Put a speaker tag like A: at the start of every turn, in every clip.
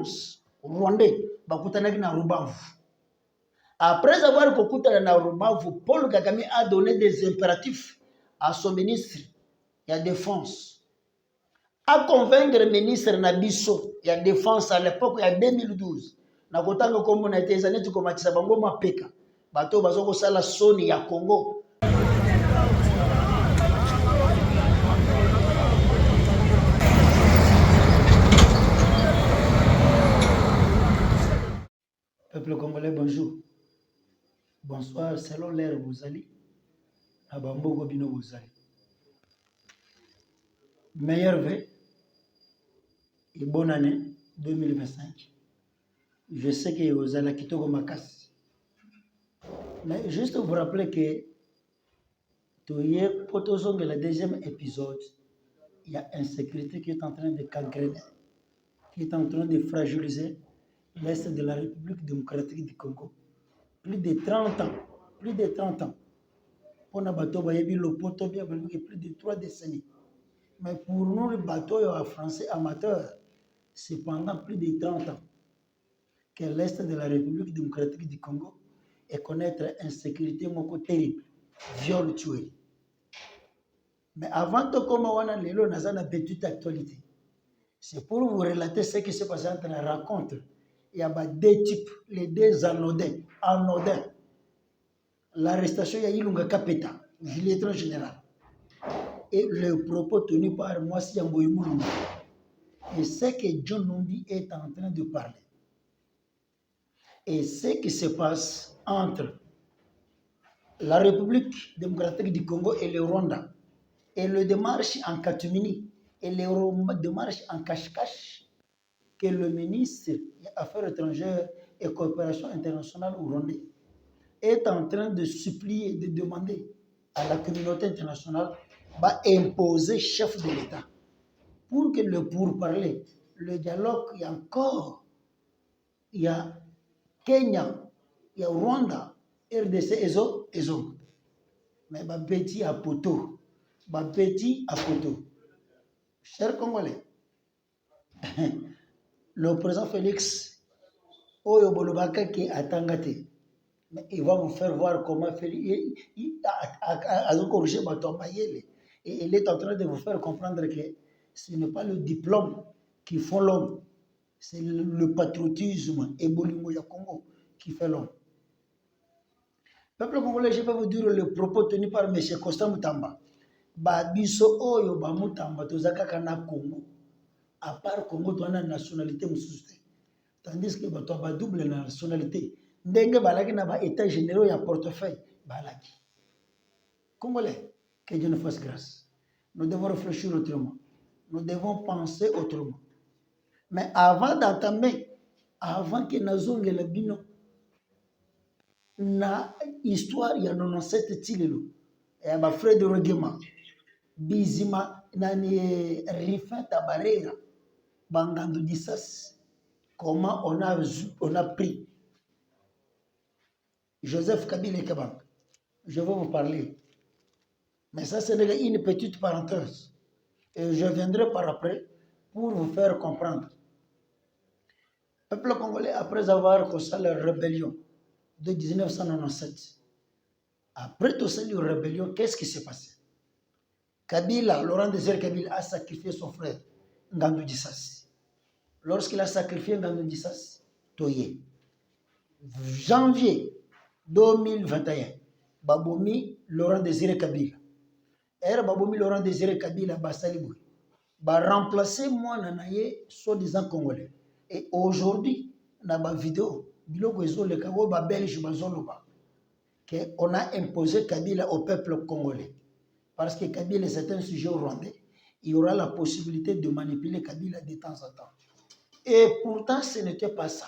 A: défense rwandais bakutanaki na Rubavu. Après avoir kokutana na Rubavu, Paul Kagame a donné des impératifs à son ministre de la défense, à convaincre le ministre Nabiso de la défense à l'époque il y a 2012 na kotanga kombo na été zaneti komatisa bango mapeka bato bazoko sala soni ya Congo. Peuple congolais, bonjour. Bonsoir, selon l'heure vous allez. Abambogo bino vous allez. Meilleur vœu et bonne année 2025. Je sais que vous allez quitter ma casse. Mais juste vous rappeler que pour le deuxième épisode, il y a une insécurité qui est en train de gangréner, qui est en train de fragiliser l'Est de la République démocratique du Congo. Plus de 30 ans. Plus de 30 ans. On a bateau plus de 3 décennies. Mais pour nous, le bateau français amateur, c'est pendant plus de 30 ans que l'Est de la République démocratique du Congo est connaître insécurité terrible, viol, tuerie. Mais avant de commencer, on a une petite actualité. C'est pour vous relater ce qui s'est passé entre la rencontre. Il y a deux types, les deux anodins. L'arrestation de Ilunga Kapeta, lieutenant général, et le propos tenu par Mwasi Yamboyi Mulungu. Et ce que John Numbi est en train de parler. Et ce qui se passe entre la République démocratique du Congo et le Rwanda, et le démarche en catimini, et le démarche en cache-cache, que le ministre des Affaires étrangères et coopération internationale rwandais est en train de supplier, de demander à la communauté internationale d'imposer chef de l'État pour que le pourparler, le dialogue, il y a encore, il y a Kenya, il y a Rwanda, RDC, EZO. Mais petit à poto, petit à poto. Chers Congolais, le président Félix Oyo Bolobaka qui est à Tangate, mais il va vous faire voir comment Félix a corrigé et il est en train de vous faire comprendre que ce n'est pas le diplôme qui fait l'homme, c'est le patriotisme et Bolingo ya Congo qui fait l'homme. Peuple congolais, je vais vous dire le propos tenu par M. Costa Moutamba. Babiso Oyo Bamutamba, Tozaka na Congo. À part Congo, tu as une nationalité musulmane. Tandis que tu as double nationalité. Ndenge balaki na ba état généraux ya portefeuille balaki. Congolais, que Dieu nous fasse grâce. Nous devons réfléchir autrement. Nous devons penser autrement. Mais avant d'entamer, avant que nazonge la bino na histoire ya 97 tilelo ya ba frère de Rogema Bizima nani Rifin Tabarera Bangando Dissas, comment on a pris Joseph Kabila Kabang. Je vais vous parler. Mais ça, c'est une petite parenthèse. Et je viendrai par après pour vous faire comprendre. Le peuple congolais, après avoir causé la rébellion de 1997, après toute cette rébellion, qu'est-ce qui s'est passé? Kabila, Laurent Désiré Kabila, a sacrifié son frère, Ngandou Dissas. Lorsqu'il a sacrifié Ngandou Dissas, Toye. Janvier 2021, Babomi, Laurent Désiré Kabila. Et Babomi, Laurent Désiré Kabila, Bassalibou. Va remplacer moi, Nanaye, soi-disant congolais. Et aujourd'hui, dans ma vidéo, on a imposé Kabila au peuple congolais. Parce que Kabila, c'est un sujet rwandais. Il y aura la possibilité de manipuler Kabila de temps en temps. Et pourtant, ce n'était pas ça.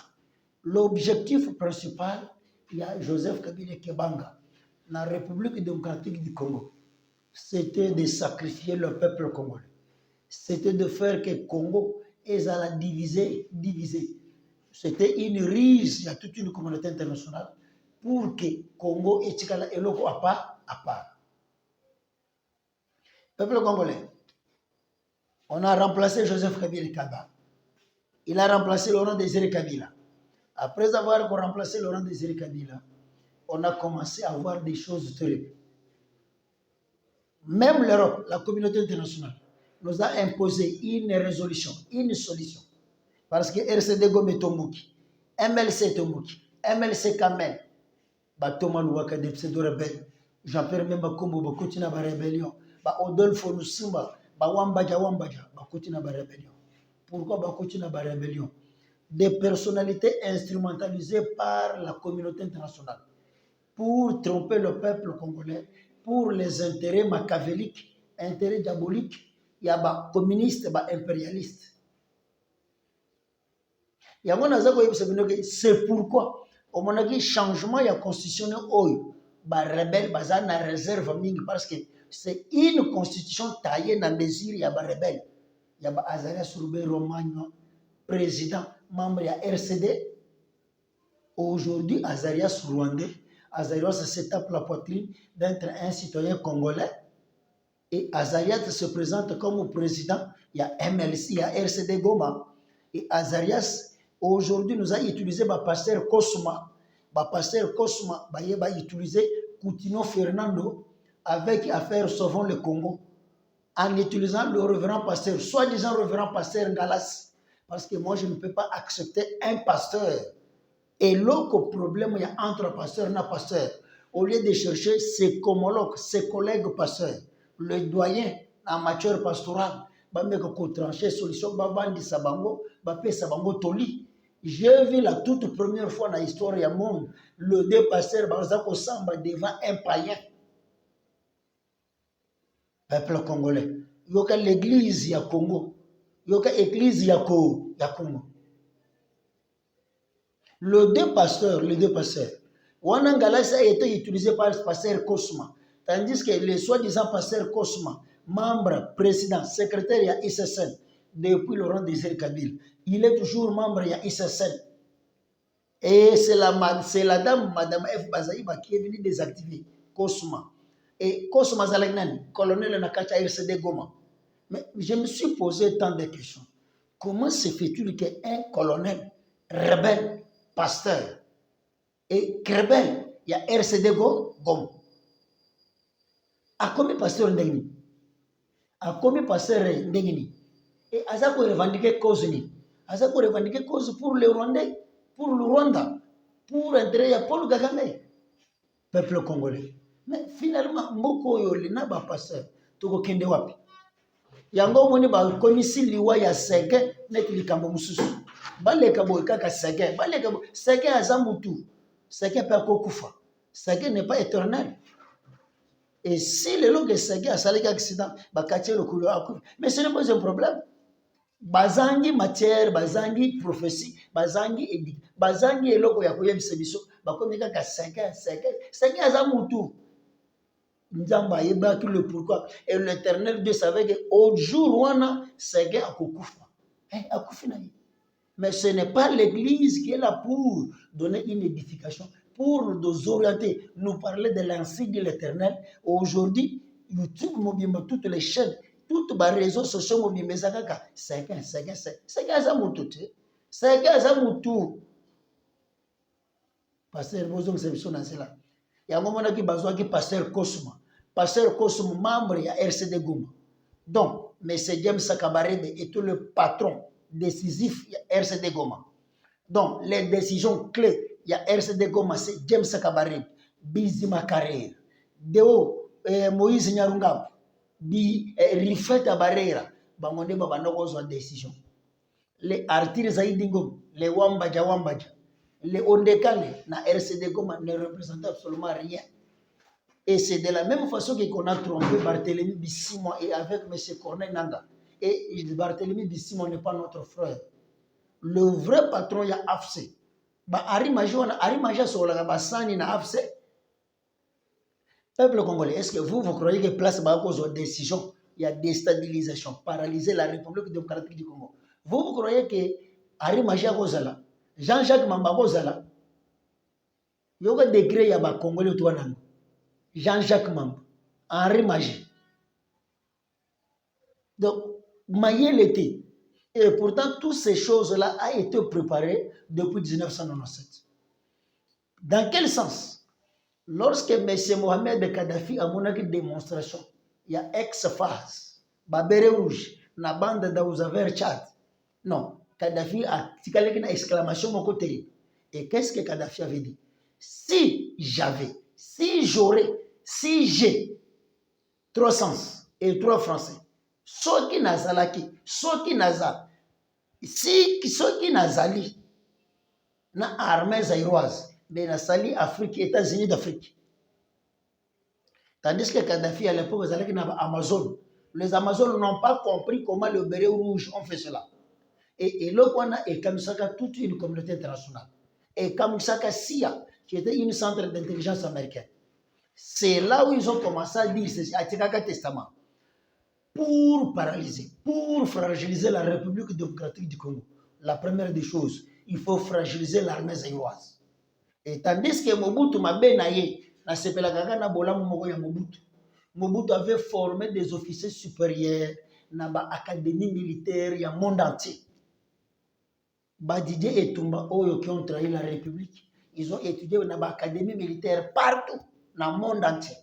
A: L'objectif principal, il y a Joseph Kabila Kebanga, dans la République démocratique du Congo, c'était de sacrifier le peuple congolais. C'était de faire que le Congo est à la diviser. C'était une ruse, il y a toute une communauté internationale pour que le Congo et Tchikala et Loko à part. Peuple congolais, on a remplacé Joseph Kabila Kaba. Il a remplacé Laurent Désiré Kabila. Après avoir remplacé Laurent Désiré Kabila, on a commencé à voir des choses terribles. Même l'Europe, la communauté internationale, nous a imposé une résolution, une solution. Parce que RCD Gome Tomoki, MLC Tomoki, MLC Kamel, Batoma Louaka de pseudo-rebelles, Jean-Pierre Memba Kombo, Bakotina ba rébellion, Odolfo Lusumba, Wambaja, Bakotina ba rébellion. Pourquoi Bakotina ba rébellion? Des personnalités instrumentalisées par la communauté internationale pour tromper le peuple congolais, pour les intérêts machiavéliques, intérêts diaboliques, il y a des communistes, des impérialistes. C'est pourquoi, au moment du changement constitutionnel, les rebelles sont en réserve, parce que c'est une constitution taillée dans les mesure, il y a des rebelles. Il y a Azaria Sourbe Romagno, président, membre de la RCD. Aujourd'hui, Azarias Rwandais, Azarias se tape la poitrine d'être un citoyen congolais. Et Azarias se présente comme président. Il y a MLC, il y a RCD Goma. Et Azarias, aujourd'hui, nous a utilisé le pasteur Kosuma. Le pasteur Kosuma a utilisé Coutinho Fernando avec affaire Sauvons le Congo. En utilisant le révérend pasteur, soi-disant révérend pasteur Ngalas. Parce que moi, je ne peux pas accepter un pasteur. Et l'autre problème, il y a entre pasteur et pasteur. Au lieu de chercher ses homologues, ses collègues pasteurs, le doyen en matière pastorale, trancher solution, toli. J'ai vu la toute première fois dans l'histoire du monde, le deux pasteurs samba devant un païen. Peuple congolais. Il y a l'église du Congo. Il y a l'église du Congo. Les deux pasteurs, Wanangalas a été utilisé par le pasteur Kosuma, tandis que le soi-disant pasteur Kosuma, membre, président, secrétaire de l'ISSN, depuis Laurent Désiré Kabila, il est toujours membre de l'ISSN. Et c'est la dame, Madame F. Bazaïba, qui est venue désactiver Kosuma. Et Kosuma Zalagnan, colonel Nakacha RCD Goma. Mais je me suis posé tant de questions. Comment se fait-il qu'un colonel rebelle, pasteur et rebelle, il y a RCD Gom. A combien pasteur Ndengini? A combien pasteur Ndengini? Et à ça qu'on revendique cause ni. À ça qu'on revendique cause pour les Rwandais, pour le Rwanda, pour l'intérêt de Paul Kagame, peuple congolais. Mais finalement, Mboko Yolina ba pasteur, Togo Kende Wapi. Yango moni ba komisi liwa ya sege neki likambo mususu. Baleka boy kaka sege, baleka sege azamutu. Sege pa kokufa. Sege n'est pas éternel. Et si le long de sege a salé accident, ba katie le couloir. Mais ce n'est pas un problème. Bazangi matière, bazangi prophétie, bazangi édit, bazangi eloko ya koyebisa biso, ba komi kaka sege azamutu. Nzamba yebaki le pourquoi. Et l'Éternel Dieu savait qu'au jour où on a Sege akukufa. Mais ce n'est pas l'Église qui est là pour donner une édification, pour nous orienter, nous parler de l'insigne de l'Éternel. Aujourd'hui, YouTube, toutes les chaînes, toutes les réseaux sociaux, Sege azamutu. Sege azamutu. Pasteur Bozong Sebison Nasela. Il y a un moment qui besoin qui pasteur Kosuma. Pasteur Kosuma, membre de RCD Goma. Donc, M. James Sakabarebe est le patron décisif de RCD Goma. Donc, les décisions clés, il y a RCD Goma, c'est James Sakabarebe, Bizima Carrère, Deo Moïse Nyarungam, Rifeta Barrera, Bangonde Babanoko ont décision. Les Artir Zaïdingom, les Wambaja, les Ondekane, na RCD Goma ne représentent absolument rien. Et c'est de la même façon qu'on a trompé Barthélemy Bissimon et avec M. Corneille Nanga. Et Barthélemy Bissimon n'est pas notre frère. Le vrai patron, il y a AFC. Arimaja sur la Bassani na AFC. Peuple congolais, est-ce que vous croyez que place cause de décision, il y a déstabilisation, paralyser la République démocratique du Congo? Vous croyez que Arimaja Kozala, Jean-Jacques Mamba Kozala, il y a un décret, il y a un Congolais tout le Jean-Jacques Mamba, Henri Magie. Donc, Maïe l'été, Et pourtant, toutes ces choses-là ont été préparées depuis 1997. Dans quel sens? Lorsque M. Mohamed Kadhafi a montré une démonstration, il y a ex-phase, Babere Rouge, la bande d'Aouza vers Tchad. Non, Kadhafi a tiré une exclamation de mon côté. Et qu'est-ce que Kadhafi avait dit? Si j'avais, si j'aurais, si j'ai 3 sens et 3 français, ceux qui nazalaki, ceux qui nazal, si ceux qui nazali, na armée zaïroise, mais na sali Afrique, États-Unis d'Afrique. Tandis que Kadhafi à l'époque, ils allaient dans Amazon. Les Amazones n'ont pas compris comment le béret rouge ont fait cela. Et là, on a Kamsaka toute une communauté internationale. Et Kamsaka SIA, qui était une centre d'intelligence américaine. C'est là où ils ont commencé à dire ceci, à Tikaka Testament, pour paralyser, pour fragiliser la République démocratique du Congo. La première des choses, il faut fragiliser l'armée zaïroise. Et tandis que Mobutu Mabenaye, Mobutu avait formé des officiers supérieurs dans l'académie militaire du monde entier. Didier et Tumba Oyo qui ont trahi la République, ils ont étudié dans l'académie militaire partout dans le monde entier.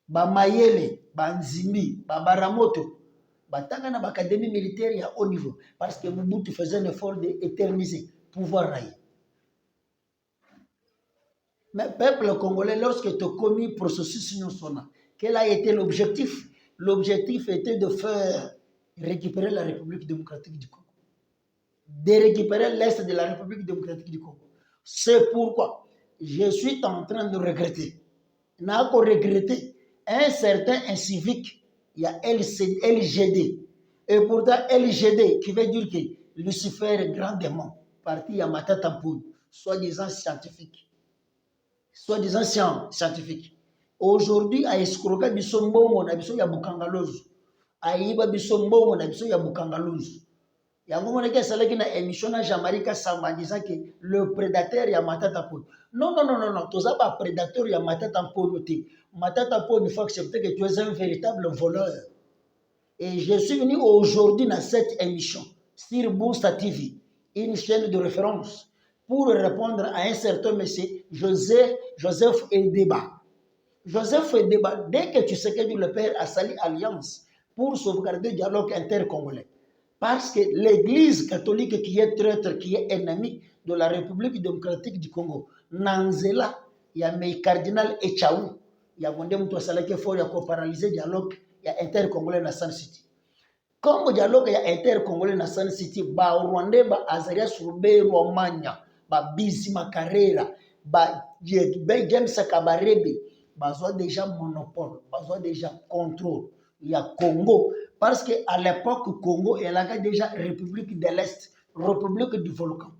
A: Mayele, Nzimbi, Baramoto, batanga na l'académie militaire à haut niveau parce que Mobutu faisait un effort d'éterniser le pouvoir raillé. Mais peuple congolais, lorsque tu as commis le processus, quel a été l'objectif? L'objectif était de faire récupérer la République démocratique du Congo. De récupérer l'Est de la République démocratique du Congo. C'est pourquoi je suis en train de regretter. N'a pas regretté un certain incivique, il y a LGD. Et pourtant, LGD, qui veut dire que Lucifer, grand démon, parti à Matatampou, soi-disant scientifique. Soi-disant scientifique. Aujourd'hui, à escroquer bisombo na biso ya bukangalozo. Aiba bisombo na biso ya bukangalozo. Yango moneke salaki na émission na Jean-Marie Samba disant que le prédateur ya Matata Polo. Non, toza pas prédateur ya Matata Polo te. Matata Polo, il faut accepter que tu es un véritable voleur. Et je suis venu aujourd'hui dans cette émission sur Boosta TV, une chaîne de référence, pour répondre à un certain monsieur Joseph Edeba. Joseph Edeba, dès que tu sais que le père a sali alliance pour sauvegarder le dialogue intercongolais, parce que l'église catholique qui est traître, qui est ennemie de la République démocratique du Congo, Nanzela, il y a mes cardinal Echaou, il y a Gondé Moutou Salake Fort, il y a paralysé le dialogue intercongolais dans Sun City. Comme le dialogue intercongolais dans Sun City, ba Rwandais, ba Azaria Sourbe, Romagna, ba Bizima Carrera, ba James Kabarebe, besoin déjà monopole, besoin déjà contrôle. Il y a Congo, parce qu'à l'époque, Congo, elle a déjà République de l'Est, République du Volcan.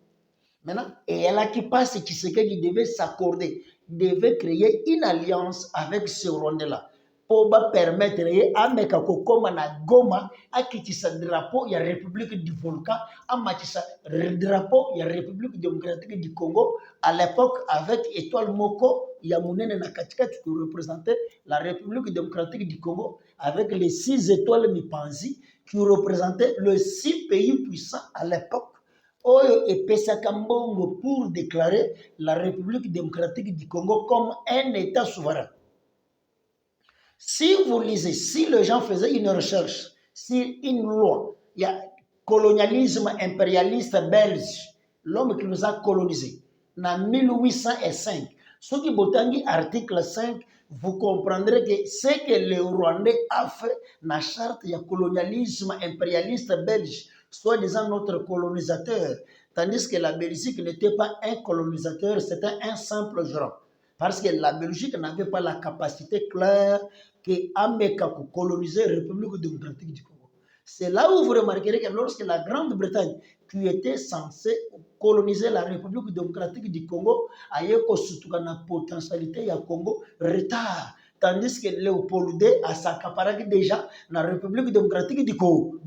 A: Maintenant, et elle a qui passe, qui devait s'accorder, devait créer une alliance avec ce Rwandais-là, pour permettre à Mekako comme na Goma, à quitter ce drapeau, il y a République du Volcan, à matissa drapeau, il y a République démocratique du Congo, à l'époque, avec Étoile Moko, il y a Mounene Nakatika qui représentait la République démocratique du Congo, avec les 6 étoiles Mipanzi, qui représentaient les 6 pays puissants à l'époque. Oyo et Pesakambongo pour déclarer la République démocratique du Congo comme un État souverain. Si vous lisez, si les gens faisaient une recherche sur une loi, il y a colonialisme impérialiste belge, l'homme qui nous a colonisés, en 1805, ce qui botangi article 5, vous comprendrez que ce que le Rwandais a fait dans la charte, il y a colonialisme impérialiste belge, soi-disant notre colonisateur, tandis que la Belgique n'était pas un colonisateur, c'était un simple gérant. Parce que la Belgique n'avait pas la capacité claire qu'Amérique coloniser la République démocratique du Congo. C'est là où vous remarquerez que lorsque la Grande-Bretagne, qui était censée coloniser la République démocratique du Congo, a eu une potentialité du Congo, retard. Tandis que Léopold II a s'accaparé déjà la République démocratique du Congo.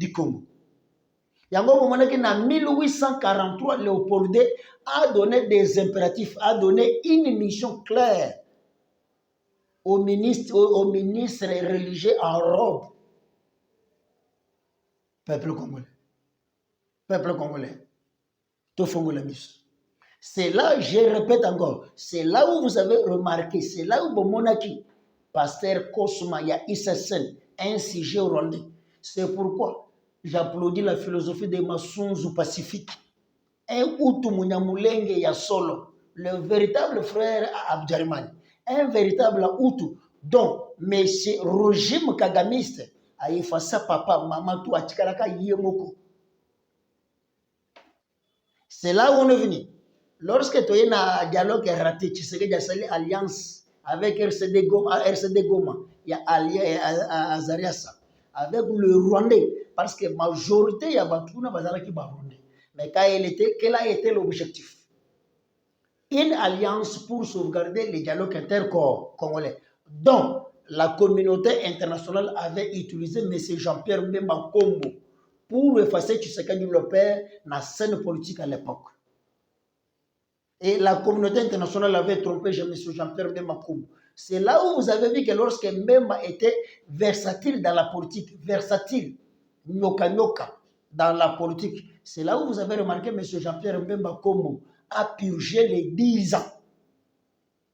A: Yango Momonaki, en 1843, Léopold II a donné des impératifs, a donné une mission claire aux ministres religieux en robe. Peuple congolais. Peuple congolais, tout Fongola-Miss. C'est là, je répète encore, c'est là où vous avez remarqué, c'est là où Monaki, Pasteur Kosuma, il y a Issasen, un sujet rwandais. C'est pourquoi j'applaudis la philosophie des Masunzu Pacifique. Un Hutu Munyamulenge ya solo, le véritable frère à Abdjarimani. Un véritable Hutu. Donc, mais c'est régime kagamiste a effacé papa, maman, tout, à Tikaraka, Yemoko. C'est là où on est venu. Lorsque tu es dans un dialogue raté, tu sais qu'il y a une alliance avec RCD Goma, il y a allié à Azariasa, avec le Rwandais, parce que la majorité, il y a Batuna Bazara qui Rwandais. Mais quel a été l'objectif? Une alliance pour sauvegarder le dialogue inter-congolais. Donc, la communauté internationale avait utilisé M. Jean-Pierre Mbemba Kombo pour effacer Tshisekedi le père dans la scène politique à l'époque. Et la communauté internationale avait trompé M. Jean-Pierre Mbemba Kombo. C'est là où vous avez vu que lorsque Mbemba était versatile dans la politique, versatile, nyoka dans la politique, c'est là où vous avez remarqué M. Jean-Pierre Mbemba Kombo a purgé les 10 ans.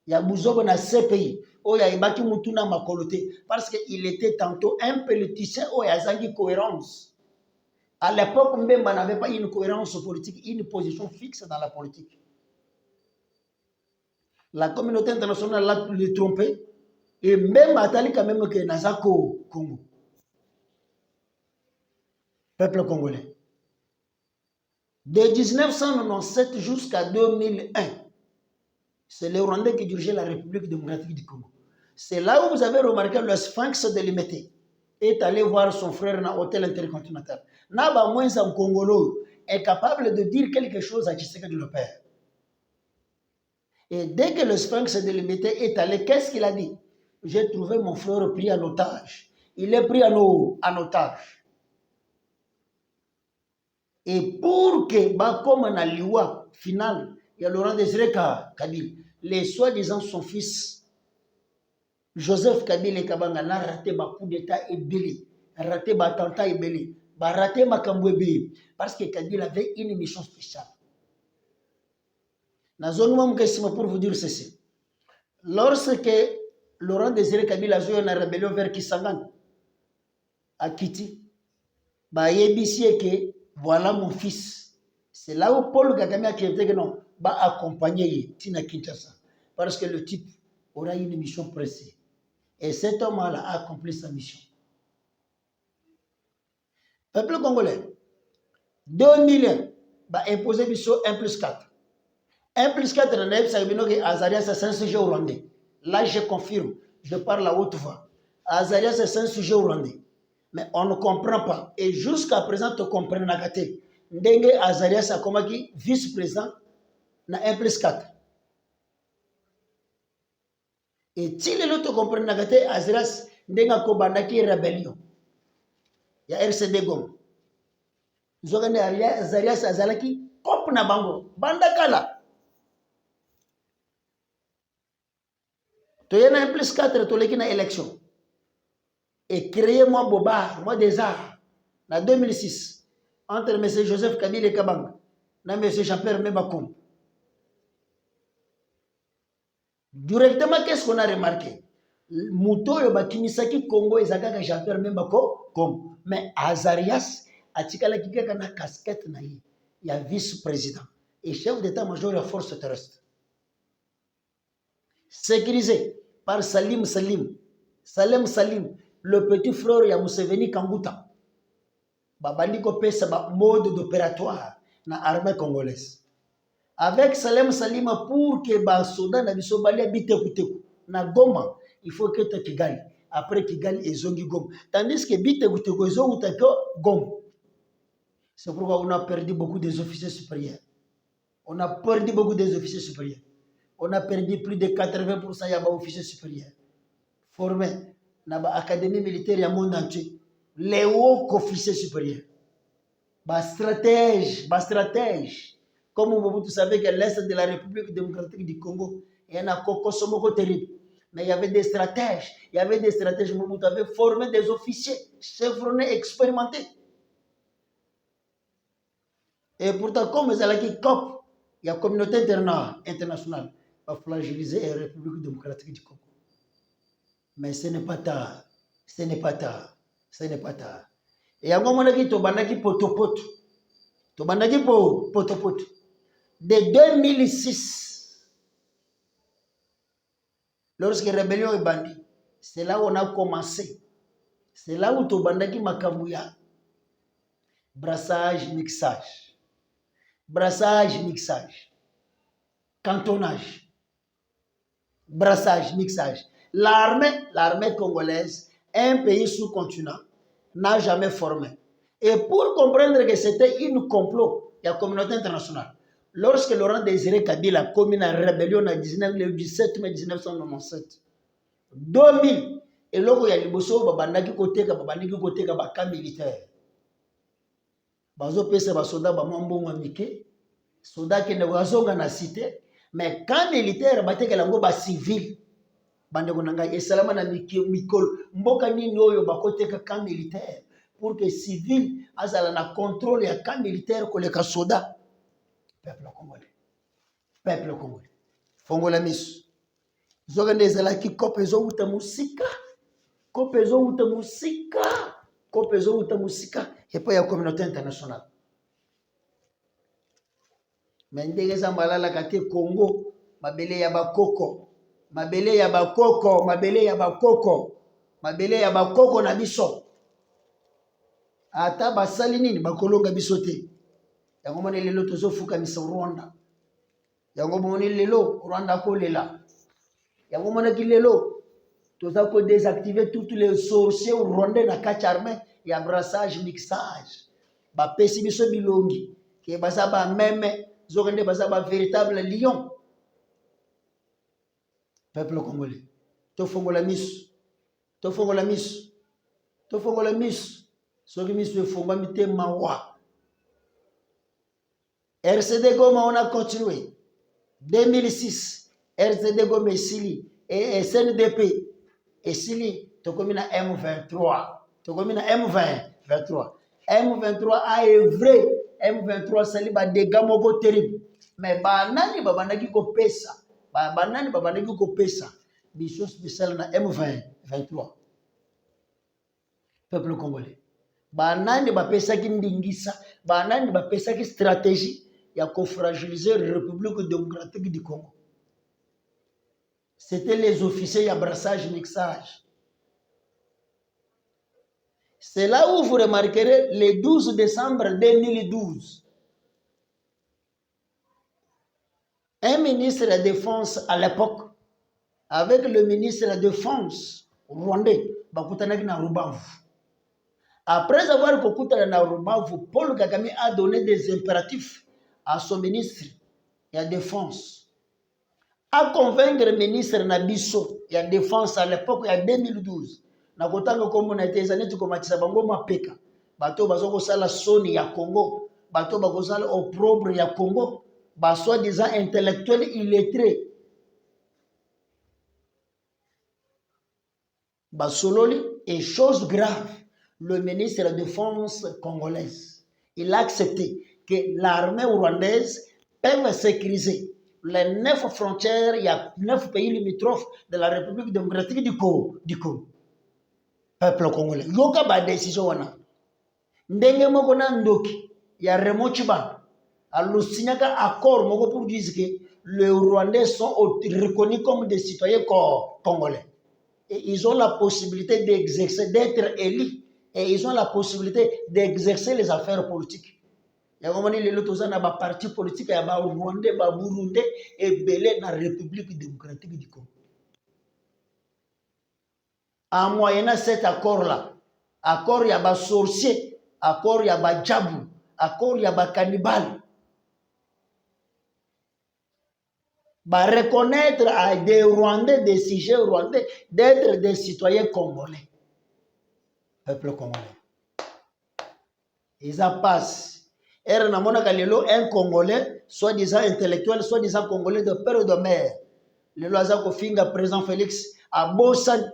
A: Il y a Bouzobo dans ces pays. Il y a Ibaki Moutouna Makolote. Parce qu'il était tantôt un politicien, il y a une cohérence. À l'époque, Mbemba n'avait pas une cohérence politique, une position fixe dans la politique. La communauté internationale l'a trompé. Et même Atali, quand même, que Nazako Congo. Peuple congolais. De 1997 jusqu'à 2001, c'est les Rwandais qui dirigeaient la République démocratique du Congo. C'est là où vous avez remarqué le Sphinx de Limité est allé voir son frère dans l'hôtel intercontinental. Naba moins en Congolo est capable de dire quelque chose à Tshisekedi le père. Et dès que le Sphinx de Limité est allé, qu'est-ce qu'il a dit? J'ai trouvé mon frère pris en otage. Il est pris en otage. Et pour que, comme on a loi finale, il y a Laurent Désiré Kabila, les soi-disant son fils, Joseph Kabila et Kabanga, n'a raté ma coup d'état et belé, raté ma attentat et belé, raté ma camboué belé, parce que Kabila avait une mission spéciale. Dans zone pour vous dire ceci. Lorsque Laurent Désiré Kabila a joué une rébellion vers Kisangani, à Kiti, il que voilà mon fils. C'est là où Paul Kagame a dit que non, va accompagner Tina Kinshasa. Parce que le type aura une mission pressée. Et cet homme-là a accompli sa mission. Peuple congolais, 2000 va imposer mission 1 plus 4. 1 plus 4, on a dit que Azaria c'est un sujet rwandais. Là, je confirme, je parle à haute voix. Azaria c'est un sujet rwandais. Mais on ne comprend pas. Et jusqu'à présent, tu comprends Nagate. Ndenge Azaria Sakomaki, vice-président, na 1 plus 4. Et si les autres comprennent Nagate, Azaria, Ndenga Kobandaki rébellion. Il y a RCD Gom. Zogane Azaria Azalaki, Kop na bango. Bandakala. Tu y a 1 plus 4, tu l'as na élection. Et créez-moi Bobar, moi des arts, en 2006, entre M. Joseph Kabila et Kabang, et M. Jean-Pierre Mbemba. Directement, qu'est-ce qu'on a remarqué? Mouto Yobakimisaki Congo et Zagaga Jean-Pierre Mbemba. Mais Azarias, Atikala Kika na casquette naïe, il y a vice-président et chef d'état-major de la force terrestre. Sécurisé par Salim, le petit frère ya Museveni Kanguta. Babali kopesa ba mode d'opératoire na armée congolaise. Avec Salem Salima pour que ba soda na biso bali habite kuteku na Goma, il faut que tu Kigali. Après Kigali ezongi Goma. Tandis que bite kuteku ezongi Goma. C'est pourquoi on a perdu beaucoup des officiers supérieurs. On a perdu beaucoup des officiers supérieurs. On a perdu plus de 80% ya ba officiers supérieurs formés dans l'académie militaire du monde entier. Les hauts officiers supérieurs. Bas stratège. Comme vous savez que l'Est de la République démocratique du Congo, il y en a Kokosomoko terrible. Mais il y avait des stratèges. Vous avez formé des officiers chevronnés, expérimentés. Et pourtant, comme ils allaient qui COP, il y a la communauté internationale va fragiliser la République démocratique du Congo. Mais ce n'est pas tard. Ce n'est pas tard. Ce n'est pas tard. Et il y a un moment qui est potopoto. Potopoto. De 2006, lorsque la rébellion est bandie, c'est là où on a commencé. C'est là où Tobandaki Makamouya. Brassage, mixage. Brassage, mixage. Cantonnage. Brassage, mixage. L'armée congolaise, un pays sous-continent, n'a jamais formé. Et pour comprendre que c'était une complot, il y a la communauté internationale. Lorsque Laurent Désiré Kabila a commis la rébellion le 17 mai 1997, 2000, et là il y a les bosso, babandaki côté ka militaire. Bazo pesa ba soda ba mambongo mike, soda qui ne wazonga na cité, mais quand militaire bateke lango ba civil, bande konanga esalama na mikolo, mboka nini oyo bakoteka ka militaire pour que civil azala na contrôle ya ka militaire koleka soda. Peuple congolais. Peuple congolais. Fongola misu. Zogande ezalaki kopezo uta musika. Kopezo uta musika. Kopezo uta musika. Et pas la communauté internationale. Mais ndenge za malala kate Congo, mabele ya bakoko. Mabele ya bakoko, mabele ya bakoko. Mabele ya bakoko na biso. Ata basali nini bakolonga biso te. Yango moni lelo tozo fuka misa Rwanda. Yango moni lelo Rwanda ko lela. Yango moni lelo toza ko désactiver tous les sorciers rwandais na kati armée ya brassage mixage. Ba pesi biso bilongi ke baza ba meme zokende baza ba véritable lion. Peuple congolais. To fongola misu. To fongola misu. To fongola misu. Soki misu fongola mite mawa. RCD Goma, on a continué. 2006, RCD Goma et Sili. Et SNDP. Et Sili, tu as na M23. Tu as na M23. M23 a œuvré. M23, c'est un dégât terrible. Mais banani babanaki ko pesa. Banani babanaki ko pesa. Mission spéciale na M23. Peuple congolais. Banani bapesa ki ndingisa. Banani bapesa ki stratégie. Il y a qu'on fragiliser la République démocratique du Congo. C'était les officiers à brassage mixage. C'est là où vous remarquerez le 12 décembre 2012. Un ministre de la Défense à l'époque, avec le ministre de la Défense rwandais, Bakutanaki na Rubavu. Après avoir Bakutanaki na Rubavu, Paul Kagame a donné des impératifs à son ministre de la Défense, à convaincre le ministre Nabiso de la Défense à l'époque, en 2012. Na kotanga comme on a été zaneti komatisa bango mapeka. Bato bazoko sala soni ya Congo, bato bazosala opprobre ya Congo, ba soi-disant intellectuel illettré. Basololi et chose grave, le ministre de la Défense congolaise, il a accepté que l'armée rwandaise peut sécuriser les 9 frontières, il y a 9 pays limitrophes de la République démocratique du Congo. Peuple congolais. Yoka ba décision wana. Ndenge moko na ndoki ya Raymond Tchiban alusignaka accord moko pour dire que les Rwandais sont reconnus comme des citoyens congolais. Et ils ont la possibilité d'exercer, d'être élus. Et ils ont la possibilité d'exercer les affaires politiques. Il y a un moment où les partis politiques, il y a Rwandais, Burundais et Belé dans la République démocratique du Congo. En moyennant cet accord-là, accord il y a des sorciers, accord il y a des djabou, accord il y a des cannibales. Reconnaître à des Rwandais, des sujets rwandais, d'être des citoyens congolais. Peuple congolais. Ils en passent. Un Congolais, soi-disant intellectuel, soi-disant Congolais de père et de mère. Le loisir Kofinga, président Félix, à Bossan.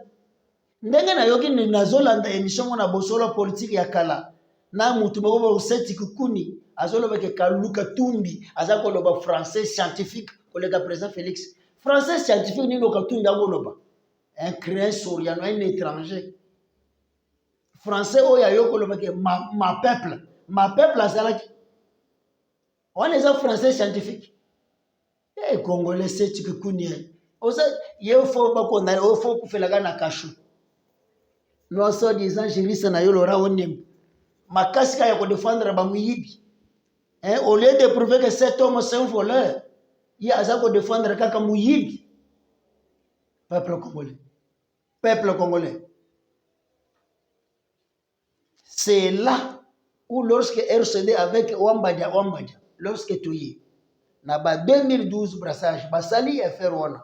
A: Ndenge na yoki ni nazolanda émission mona bosolo politique ya kala. Na mutu moko seti kukuni azoloba ke Kaluka Tumbi azakoloba français scientifique collègue président Félix français scientifique ni loka Tumbi agoloba un créé soriano un étranger français oya yokoloba ke ma peuple azalaki on les a français scientifique et congolais c'est que kunie osa yefo bakona ofo kufelaga na kashu no so disant jirisa na yo lora onem makasika ya ko défendre ba muyibi au lieu de prouver que cet homme c'est un voleur il a ko défendre kaka muyibi peuple congolais c'est là où lorsque RCD avec Wambadia lorsque tu y na ba 2012 brassage basali faire wana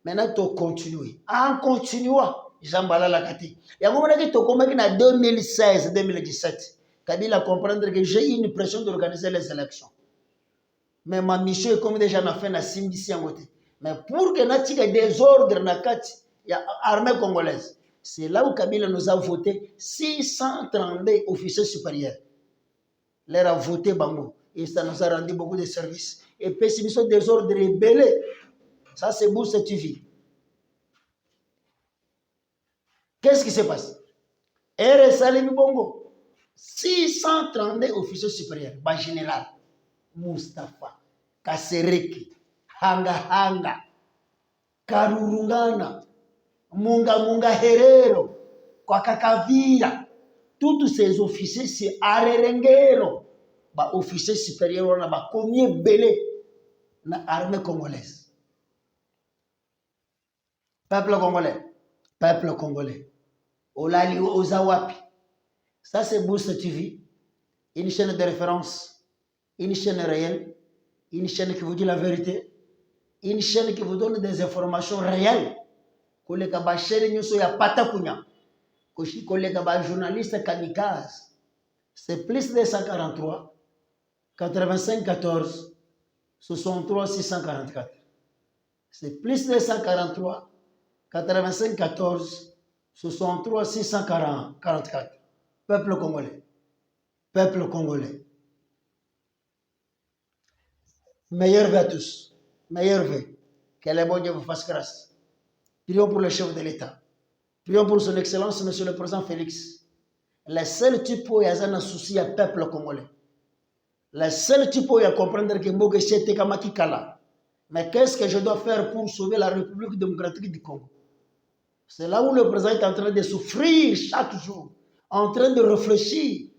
A: maintenant tu continues en continuant Jambala la kati yango mona ki to komaki na 2016 2017 Kabila comprendre que j'ai une pression d'organiser les élections mais ma mission est comme déjà na fait na simbisi yangote mais pour que na tika désordre na kati ya armée congolaise c'est là où Kabila nous a voté 632 officiers supérieurs leur a voté bango et ça nous a rendu beaucoup de services et pessimisme désordre rebelle ça c'est beau cette vie. Qu'est-ce qui se passe? RSA Bongo 632 officiers supérieurs ba général Mustafa Kasereki Hanga Karurungana Munga Herero kwa Kakavira tous ces officiers c'est Arerengero ba officiers supérieurs na ba combien belé na armée congolaise peuple congolais Olali Ozawapi ça c'est Boost TV une chaîne de référence une chaîne réelle une chaîne qui vous dit la vérité une chaîne qui vous donne des informations réelles koleka ba chaîne nyoso ya patakunya koshi koleka ba journaliste kamikaze c'est plus de 143 85 14 63 644 c'est plus de 143 85 14 63 644 peuple congolais meilleur vœu à tous meilleur vœu que le bon Dieu vous fasse grâce. Prions pour le chef de l'État, prions pour son excellence monsieur le président Félix, le seul type où il y a un souci à peuple congolais, le seul type où il y a comprendre que Mboge Chete Kamaki Kala. Mais qu'est-ce que je dois faire pour sauver la République démocratique du Congo? C'est là où le président est en train de souffrir chaque jour, en train de réfléchir.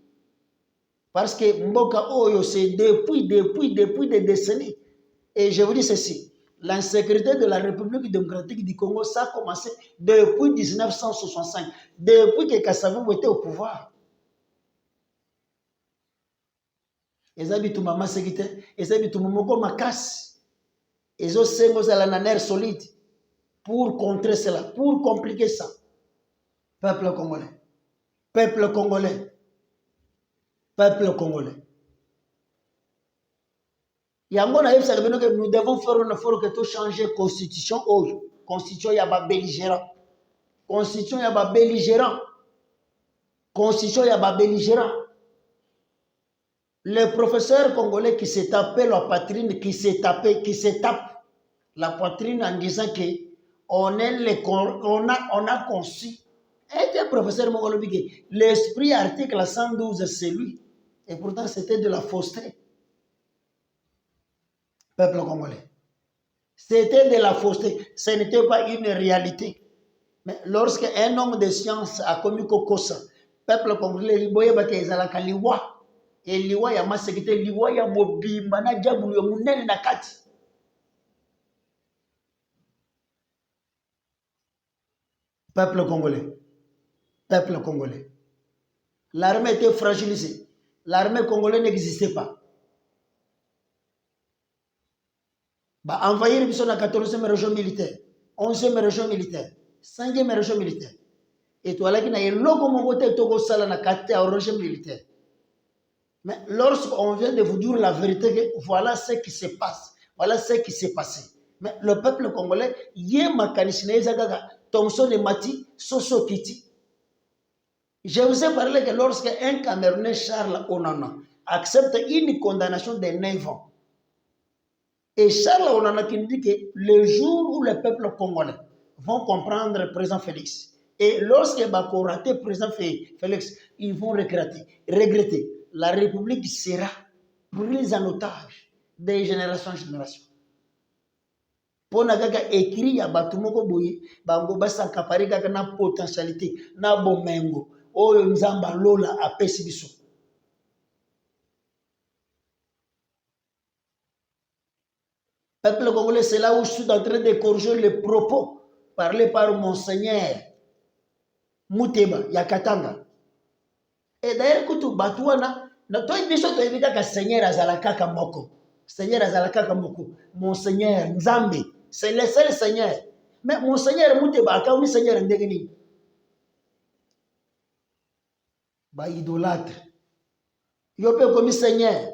A: Parce que Mboka Oyo, c'est depuis des décennies. Et je vous dis ceci, l'insécurité de la République démocratique du Congo, ça a commencé depuis 1965, depuis que Kassavou était au pouvoir. Et ça, c'est tout maman sécurité, et ça, c'est tout maman makas. Et ça, c'est la nerf solide pour contrer cela, pour compliquer ça. Peuple congolais. Nous devons faire un effort que tout changer la constitution. Constitution, il y a des belligérants. Constitution, il y a des belligérants. Constitution, il y a des belligérants. Le professeur congolais qui s'est tapé la poitrine, qui se tape la poitrine en disant que on a conçu. Et un professeur mongolais, l'esprit article 112, c'est lui. Et pourtant, c'était de la fausseté. Peuple congolais. C'était de la fausseté. Ce n'était pas une réalité. Mais lorsque un homme de science a commis Kokosa, peuple congolais, il y a liwa. Et liwa ya masekite, liwa ya mobimba na jabulu ya munene na kati. Peuple congolais. L'armée était fragilisée. L'armée congolaise n'existait pas. Bah, envahir la 14e région militaire, 11e région militaire, 5e région militaire. Et toi là qui n'a eu logo mon côté togo sala na 4e région militaire. Mais lorsqu'on vient de vous dire la vérité, voilà ce qui se passe, voilà ce qui s'est passé. Mais le peuple congolais, yé makanishine zagaga, Thomson et Mati, Soso Kiti. Je vous ai parlé que lorsque un Camerounais Charles Onana accepte une condamnation de 9 ans. Et Charles Onana qui dit que le jour où le peuple congolais vont comprendre le président Félix, et lorsque Bako raté le président Félix, ils vont regretter. La République sera prise en otage de génération en génération. Pour kaka écrit ya batu moko boye bango basaka pari kaka na potentialité na bomengo oyo nzamba lola apesi biso. Peuple congolais, c'est là où je suis en train de corriger les propos parlés par Monseigneur Muteba Yakatanga. Et d'ailleurs, quand tu batuana, toi il dit que Seigneur azalaka moko. Seigneur azalaka moko. Monseigneur Nzambe, c'est le seul Seigneur. Mais Monseigneur Muteba akauni Seigneur ndegeni. Ba idolâtre. Yo pe comme Seigneur.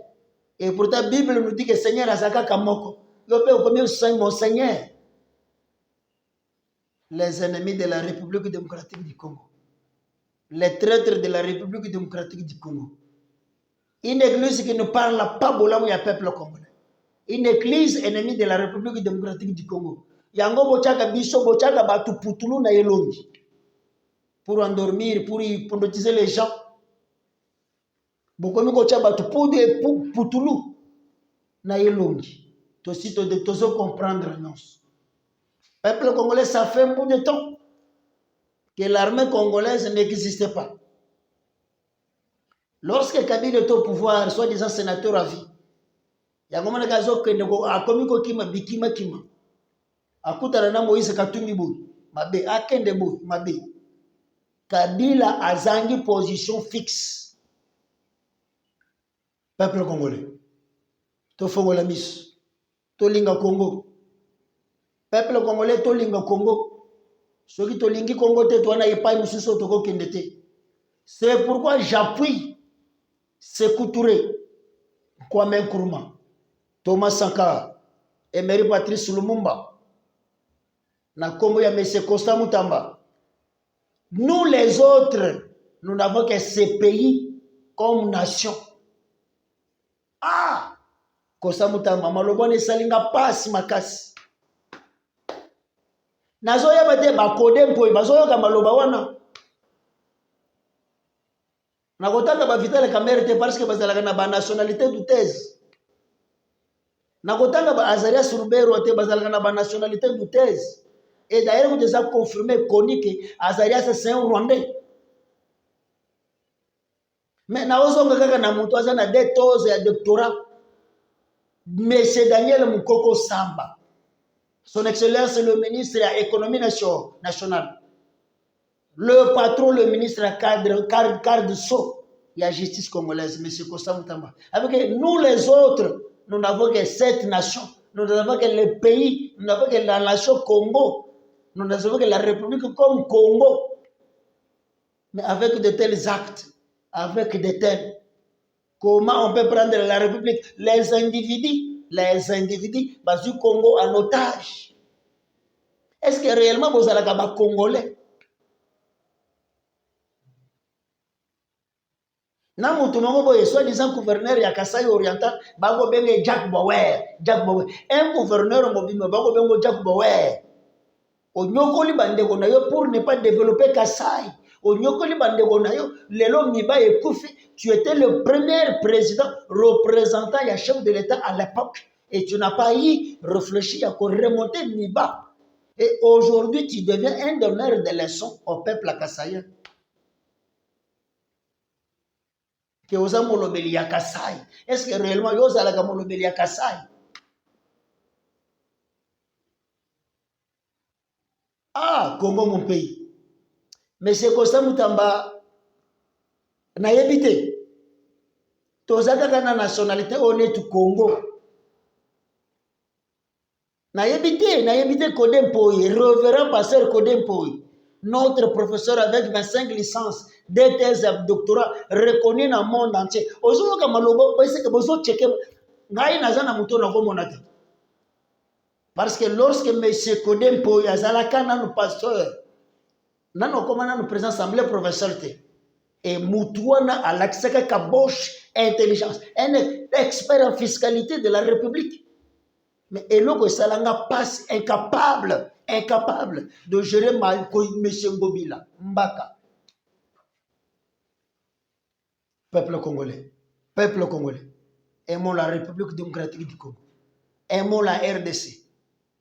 A: Et pourtant la Bible nous dit que Seigneur azalaka moko. Yo pe comme Monseigneur. Les ennemis de la République démocratique du Congo. Les traîtres de la République démocratique du Congo. Une église qui ne parle pas bola où il y a peuple congolais. Une église ennemie de la République démocratique du Congo. Yango bochaka biso bochaka batu putulu na yelongi. Pour endormir, pour hypnotiser les gens. Bokomi bochaka batu putulu na yelongi. Tosito de tozo comprendre non. Peuple congolais, ça fait un bout de temps que l'armée congolaise n'existait pas. Lorsque Kabila était au pouvoir, soi-disant sénateur à vie, il y a un moment où a commis Kima Bikima Kima. A Koutarana Moïse Katumi Bou, Mabe, Akende Bou, Mabe. Kabila a zangi position fixe. Peuple congolais. Tofongo la Miss. Tolinga Congo. Peuple congolais, Tolinga Congo. Ceux qui Tolingi Congo, Tetouana et pas Moussou Toko Kendete. C'est pourquoi j'appuie Sékou Touré, Kwame Nkrumah, Thomas Sankara, Emery Patrice Lumumba, na Kombo ya M. Constant Mutamba. Nous les autres, nous n'avons que ces pays comme nation. Ah! Constant Mutamba, malobone salinga pasi makasi. Nazoya bate bakode mpoy, bazoya kamaloba wana. Nakotaka ba Vital Kamerhe parce que bazalaka na ba nationalité douteuse. Nakotaka ba Azarias Rubero te bazalaka na ba nationalité douteuse. Et d'ailleurs, vous avez confirmé connu que Azarias c'est un Rwandais. Mais naozonga kaka na mutu aza na des toses ya doctorat. Monsieur Daniel Mukoko Samba. Son Excellence le ministre de l'économie nationale. Le patron, le ministre cadre Sceaux, il y a justice congolaise, M. Constant Mutamba. Avec nous les autres, nous n'avons que 7 nations. Nous n'avons que le pays, nous n'avons que la nation Congo. Nous n'avons que la République comme Congo. Mais avec de tels actes, avec de tels, comment on peut prendre la République, les individus, basent du Congo en otage? Est-ce que réellement vous allez être Congolais? Na mutu mongo boye soi-disant gouverneur ya Kasai Oriental bago benge Jack Bauer. Un gouverneur mobile bago bengo Jack Bauer. Onyokoli bandeko na yo pour ne pas développer Kasai. Onyokoli bandeko na yo lelo miba ekufi. Tu étais le premier président représentant ya chef de l'État à l'époque et tu n'as pas eu réfléchi à remonter miba. Et aujourd'hui tu deviens un donneur de leçons au peuple kassaïen. Que osa molobeli ya Kasai. Est-ce que réellement yosa la molobeli ya Kasai? Ah, Congo mon pays. Mais c'est Constant Mutamba na yebite. Tozaka kana nationalité honnête Congo. Na yebite Kodempoy, révérend pasteur Kodempoy. Notre professeur avec 25 licences, 2 thèses de doctorat reconnus dans le monde entier. Aujourd'hui, parce que lorsque M. Kodempoy, Azalaka, nous pasteur, nous président assemblée professeur, Et Moutouana a l'accès à Kabosh intelligence. Un expert en fiscalité de la République. Mais Eloko Salanga passe incapable de gérer M. Ngobila, Mbaka. Peuple congolais. Aimons la République démocratique du Congo. Aimons la RDC.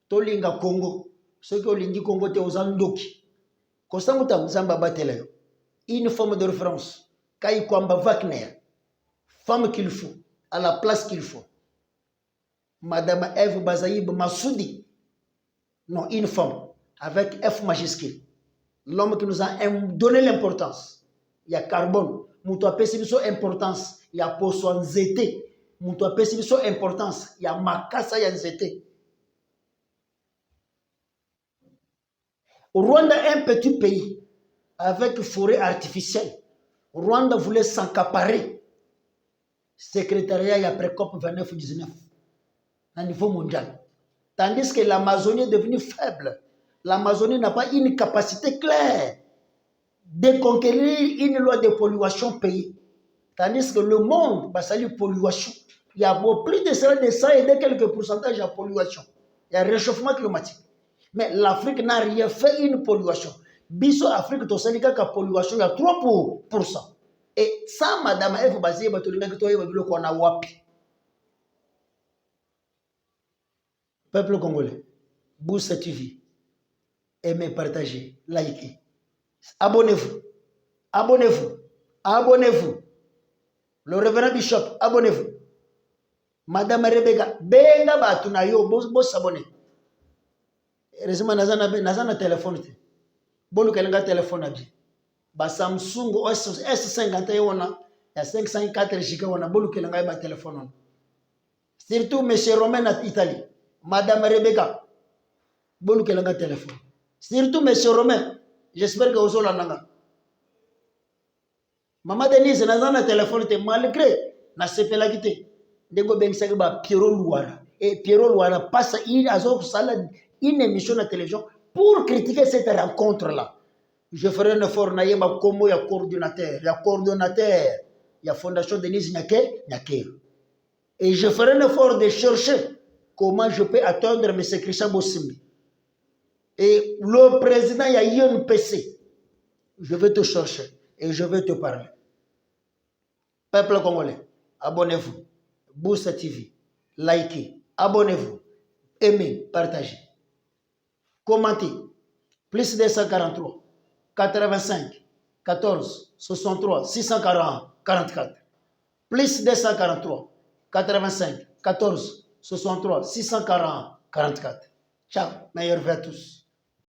A: Tolinga Congo. Ceux qui ont l'indi Congo, te Ozandoki. Kosamuta Zamba Bateleyo. Une forme de référence. Kwamba Wagner. Femme qu'il faut. À la place qu'il faut. Madame Eve Bazaïb Massoudi. Non, une femme. Avec F majuscule. L'homme qui nous a donné l'importance. Il y a carbone. Moutou a son importance. Il y a poisson nzete. Moutou a son importance. Il y a makasa ya nzete. Rwanda est un petit pays avec forêt artificielle. Rwanda voulait s'accaparer. Secrétariat, il y a pré-COP 29-19 à niveau mondial. Tandis que l'Amazonie est devenue faible. L'Amazonie n'a pas une capacité claire de conquérir une loi de pollution pays. Tandis que le monde, bah, ça lui pollution. Il y a plus de 100 et de quelques pourcentages de pollution. Il y a réchauffement climatique. Mais l'Afrique n'a rien fait une pollution. Biso Afrique, to Sénégal, la pollution, il y a 3%. Et ça, madame, elle faut baser, qu'on a wapi. Peuple congolais, Boussa TV, aimez, partagez, likez. Abonnez-vous. Le révérend Bishop, abonnez-vous. Madame Rebecca, benga batuna yo, bo s'abonner. Heureusement, nazana téléphone. Bolu kelenga téléphone abi. Ba Samsung S50 yona, ya 504 giga wana bolu kelenga ba téléphone. Surtout monsieur Romain à Italie. Madame Rebecca, bolu kelenga téléphone. Surtout monsieur Romain, j'espère que vous avez nanga. Maman Denise nazana téléphone te malgré na sepela kité. Ndego bengisa ba Pierrot Louara. Et Pierrot Louara passe une émission de télévision pour critiquer cette rencontre-là. Je ferai un effort, il y a coordonnateur, il y a Fondation Denise Nyake. Et je ferai un effort de chercher comment je peux attendre M. Christian Bossimbi. Et le président, il y a INPC. Je vais te chercher et je vais te parler. Peuple congolais, abonnez-vous. Boussa TV, likez, abonnez-vous, aimez, partagez. Commentez. Plus 243, 85, 14, 63, 640, 44. Plus 243, 85, 14, 63, 640, 44. Ciao, meilleur vœu à tous.